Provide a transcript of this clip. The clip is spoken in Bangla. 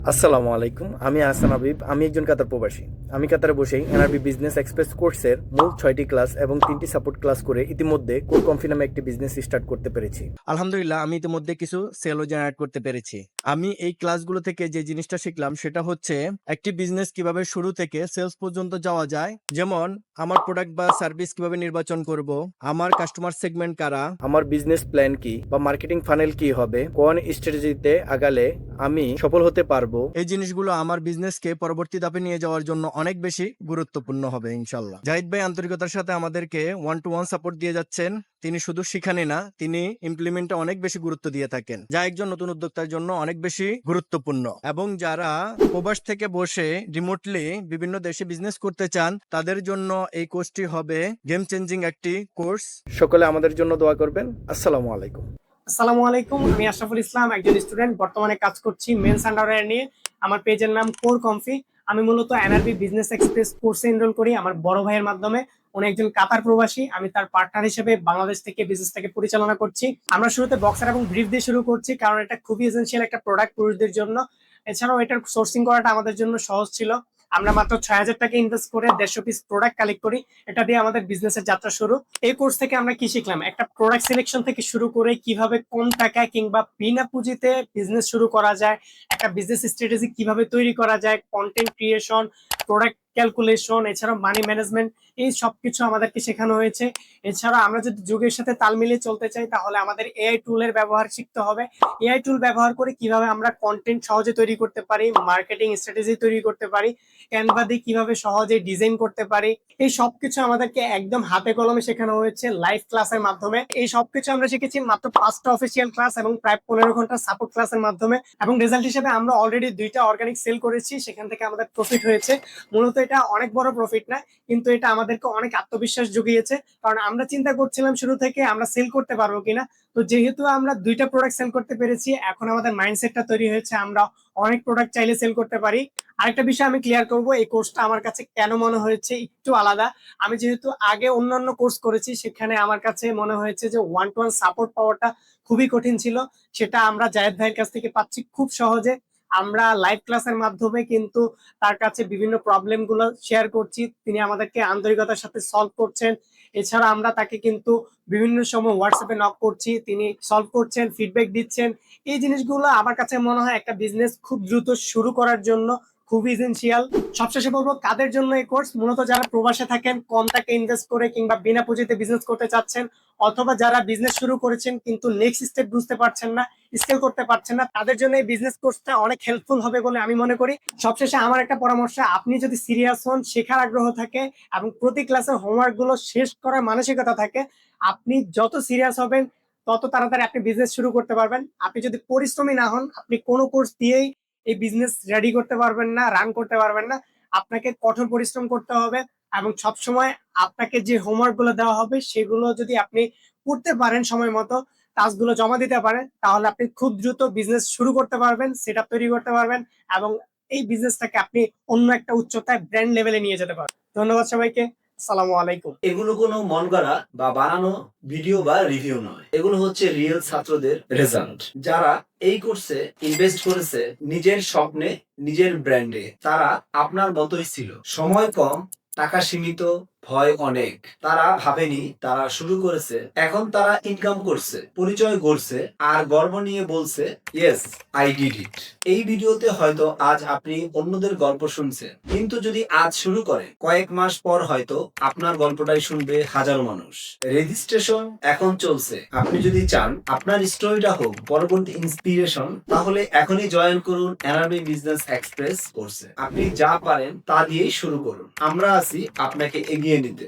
আসসালামু আলাইকুম। আমি আহসান হাবিব। আমি একজন কাতার প্রবাসী। আমি কাতারে বসেই এনআরবি বিজনেস এক্সপ্রেস কোর্সের মূল ৬টি ক্লাস এবং ৩টি সাপোর্ট ক্লাস করে ইতিমধ্যে কোর কমফি নামে একটি বিজনেস স্টার্ট করতে পেরেছি। আলহামদুলিল্লাহ আমি ইতিমধ্যে কিছু সেলও জেনারেট করতে পেরেছি। আমি এই ক্লাসগুলো থেকে যে জিনিসটা শিখলাম সেটা হচ্ছে একটি বিজনেস কিভাবে শুরু থেকে সেলস পর্যন্ত যাওয়া যায়। যেমন আমার প্রোডাক্ট বা সার্ভিস কিভাবে নির্বাচন করব, আমার কাস্টমার সেগমেন্ট কারা। আমার বিজনেস প্ল্যান কি বা মার্কেটিং ফানেল কি হবে, কোন স্ট্র্যাটেজিতে আগালে আমি সফল হতে পারবো। এই জিনিসগুলো আমার বিজনেসকে পরবর্তী ধাপে নিয়ে যাওয়ার জন্য অনেক বেশি গুরুত্বপূর্ণ হবে ইনশাল্লাহ। জাহিদ ভাই আন্তরিকতার সাথে আমাদেরকে 1-to-1 সাপোর্ট দিয়ে যাচ্ছেন। তিনি শুধু শিখানি না, তিনি ইমপ্লিমেন্টে অনেক বেশি গুরুত্ব দিয়ে থাকেন, যা একজন নতুন উদ্যোক্তার জন্য অনেক বেশি গুরুত্বপূর্ণ। এবং যারা প্রবাস থেকে বসে রিমোটলি বিভিন্ন দেশে বিজনেস করতে চান তাদের জন্য এই কোর্সটি হবে গেম চেঞ্জিং একটি কোর্স। সকলে আমাদের জন্য দোয়া করবেন। আসসালামু আলাইকুম। আসসালামু আলাইকুম। আমি আশরাফুল ইসলাম, একজন স্টুডেন্ট। বর্তমানে কাজ করছি মেন্স আন্ডারওয়্যার নিয়ে। আমার পেজের নাম কোর কমফি। আমি মূলত এনআরবি বিজনেস এক্সপ্রেস কোর্সে এনরোল করি আমার বড় ভাইয়ের মাধ্যমে। উনি একজন কাতার প্রবাসী, আমি তার পার্টনার হিসেবে বাংলাদেশ থেকে বিজনেসটাকে পরিচালনা করছি। আমরা শুরুতে বক্সার এবং ব্রিফ দিয়ে শুরু করছি, কারণ এটা খুবই এসেনশিয়াল একটা প্রোডাক্ট পুরুষদের জন্য। এছাড়াও এটার সোর্সিং করাটা আমাদের জন্য সহজ ছিল। আমরা মাত্র ৬,০০০ টাকা ইনভেস্ট করে ১৫০ পিস প্রোডাক্ট কালেক্ট করি। এটা দিয়ে আমাদের বিজনেসের যাত্রা শুরু। এই কোর্স থেকে আমরা কি শিখলাম? একটা প্রোডাক্ট সিলেকশন থেকে শুরু করে কিভাবে কম টাকায় কিংবা বিনা পুঁজিতে বিজনেস শুরু করা যায়, একটা বিজনেস স্ট্র্যাটেজি কিভাবে তৈরি করা যায়, কন্টেন্ট ক্রিয়েশন, প্রোডাক্ট ক্যালকুলেশন, এছাড়াও মানি ম্যানেজমেন্ট, এই সবকিছু আমাদেরকে শেখানো হয়েছে। এছাড়া আমরা যদি যুগের সাথে তাল মিলিয়ে চলতে চাই তাহলে আমাদের এআই টুলের ব্যবহার শিখতে হবে। এআই টুল ব্যবহার করে কিভাবে আমরা কন্টেন্ট সহজে তৈরি করতে পারি, মার্কেটিং স্ট্র্যাটেজি তৈরি করতে পারি, ক্যানভা দিয়ে কিভাবে সহজে ডিজাইন করতে পারি, এই সবকিছু আমাদেরকে একদম হাতে কলমে শেখানো হয়েছে লাইভ ক্লাসের মাধ্যমে। এই সবকিছু আমরা শিখেছি মাত্র 5টা অফিসিয়াল ক্লাস এবং প্রায় 15 ঘন্টা সাপোর্ট ক্লাসের মাধ্যমে। এবং রেজাল্ট হিসেবে আমরা অলরেডি 2টা অর্গানিক সেল করেছি, সেখান থেকে আমাদের প্রফিট হয়েছে। মূলত এটা অনেক বড় প্রফিট না, কিন্তু এটা আমাদেরকে অনেক আত্মবিশ্বাস জুগিয়েছে, কারণ আমরা চিন্তা করছিলাম শুরু থেকে আমরা সেল করতে পারবো কিনা। তো যেহেতু আমরা 2টা প্রোডাক্ট সেল করতে পেরেছি, এখন আমাদের মাইন্ডসেটটা তৈরি হয়েছে আমরা অনেক প্রোডাক্ট চাইলে সেল করতে পারি। আরেকটা বিষয় আমি ক্লিয়ার করব, এই কোর্সটা আমার কাছে কেন মনে হয়েছে একটু আলাদা। আমি যেহেতু আগে অন্যান্য কোর্স করেছি, সেখানে আমার কাছে মনে হয়েছে যে 1-to-1 সাপোর্ট পাওয়াটা খুবই কঠিন ছিল। সেটা আমরা জায়েদ ভাইয়ের কাছ থেকে পাচ্ছি খুব সহজে। আমরা লাইভ ক্লাসের মাধ্যমে কিন্তু তার কাছে বিভিন্ন প্রবলেম গুলো শেয়ার করছি, তিনি আমাদেরকে আন্তরিকতার সাথে সলভ করছেন। এছাড়া আমরা তাকে কিন্তু বিভিন্ন সময় হোয়াটসঅ্যাপে নক করছি, তিনি সলভ করছেন, ফিডব্যাক দিচ্ছেন। এই জিনিসগুলো আমার কাছে মনে হয় একটা বিজনেস খুব দ্রুত শুরু করার জন্য খুব এসেনশিয়াল। সবশেষে বলবো, কাদের জন্য এই কোর্স? মূলত যারা প্রবাসে থাকেন, কম টাকা ইনভেস্ট করে কিংবা বিনা পুঁজিতে বিজনেস করতে চাচ্ছেন, অথবা যারা বিজনেস শুরু করেছেন কিন্তু নেক্সট স্টেপ বুঝতে পারছেন না, স্কেল করতে পারছেন না, তাদের জন্য এই বিজনেস কোর্সটা অনেক হেল্পফুল হবে বলে আমি মনে করি। সবশেষে আমার একটা পরামর্শ, আপনি যদি সিরিয়াস হন, শেখার আগ্রহ থাকে এবং প্রতি ক্লাসের হোমওয়ার্ক গুলো শেষ করার মানসিকতা থাকে, আপনি যত সিরিয়াস হবেন তত তাড়াতাড়ি আপনি বিজনেস শুরু করতে পারবেন। আপনি যদি পরিশ্রমী না হন, আপনি কোনো কোর্স দিয়েই এই বিজনেস রেডি করতে পারবেন না, রান করতে পারবেন না। আপনাকে কঠোর পরিশ্রম করতে হবে এবং সবসময় আপনাকে যে হোমওয়ার্ক গুলো দেওয়া হবে সেগুলো যদি আপনি করতে পারেন, সময় মতো টাস্কগুলো জমা দিতে পারেন, তাহলে আপনি খুব দ্রুত বিজনেস শুরু করতে পারবেন, সেটআপ তৈরি করতে পারবেন এবং এই বিজনেসটাকে আপনি অন্য একটা উচ্চতায় ব্র্যান্ড লেভেলে নিয়ে যেতে পারবেন। ধন্যবাদ সবাইকে। আসসালামু আলাইকুম। এগুলো কোনো মন গড়া বা বানানো ভিডিও বা রিভিউ নয়, এগুলো হচ্ছে রিয়েল ছাত্রদের রেজাল্ট যারা এই কোর্সে ইনভেস্ট করেছে নিজের স্বপ্নে, নিজের ব্র্যান্ডে। তারা আপনার মতোই ছিল, সময় কম, টাকা সীমিত, ভয় অনেক। তারা ভাবেনি, তারা শুরু করেছে, এখন তারা ইনকাম করছে, পরিচয় গড়ছে আর গর্ব নিয়ে বলছে, ইয়েস আই ডিড ইট। এই ভিডিওতে হয়তো আজ আপনি অন্যদের গল্প শুনছেন, কিন্তু যদি আজ শুরু করে কয়েক মাস পর হয়তো আপনার গল্পটাই শুনবে হাজারো মানুষ। রেজিস্ট্রেশন এখন চলছে। আপনি যদি চান আপনার স্টোরিটা হোক পরবর্তী ইন্সপিরেশন, তাহলে এখনই জয়েন করুন এনআরবি বিজনেস এক্সপ্রেস কোর্সে। আপনি যা পারেন তা দিয়েই শুরু করুন, আমরা আছি আপনাকে এগিয়ে নিতে।